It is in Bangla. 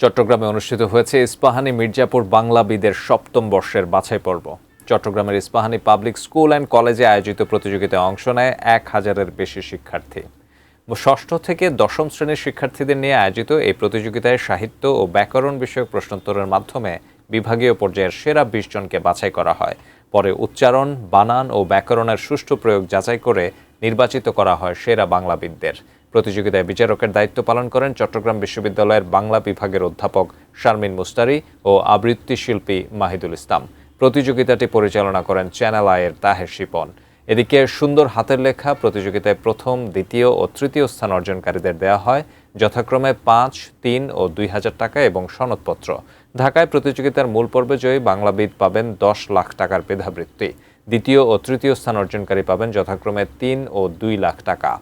চট্টগ্রামে অনুষ্ঠিত হয়েছে ইস্পাহানী মির্জাপুর বাংলাবিদের সপ্তম বর্ষের বাছাই পর্ব। চট্টগ্রামের ইস্পাহানী পাবলিক স্কুল অ্যান্ড কলেজে আয়োজিত প্রতিযোগিতায় অংশ নেয় ১,০০০-এর বেশি শিক্ষার্থী। ষষ্ঠ থেকে দশম শ্রেণীর শিক্ষার্থীদের নিয়ে আয়োজিত এই প্রতিযোগিতায় সাহিত্য ও ব্যাকরণ বিষয়ক প্রশ্নোত্তরের মাধ্যমে বিভাগীয় পর্যায়ের সেরা ২০ জনকে বাছাই করা হয়। পরে উচ্চারণ, বানান ও ব্যাকরণের সুষ্ঠু প্রয়োগ যাচাই করে নির্বাচিত করা হয় সেরা বাংলাবিদদের। প্রতিযোগিতায় বিচারকের দায়িত্ব পালন করেন চট্টগ্রাম বিশ্ববিদ্যালয়ের বাংলা বিভাগের অধ্যাপক শারমিন মুস্তারি ও আবৃত্তি শিল্পী মাহিদুল ইসলাম। প্রতিযোগিতাটি পরিচালনা করেন চ্যানেল আইয়ের তাহের শিপন। এদিকে সুন্দর হাতের লেখা প্রতিযোগিতায় প্রথম, দ্বিতীয় ও তৃতীয় স্থান অর্জনকারীদের দেওয়া হয় যথাক্রমে ৫, ৩ ও ২,০০০ টাকা এবং সনদপত্র। ঢাকায় প্রতিযোগিতার মূল পর্বে জয়ী বাংলাবিদ পাবেন ১০ লাখ টাকার মেধাবৃত্তি। দ্বিতীয় ও তৃতীয় স্থান অর্জনকারী পাবেন যথাক্রমে ৩ ও ২ লাখ টাকা।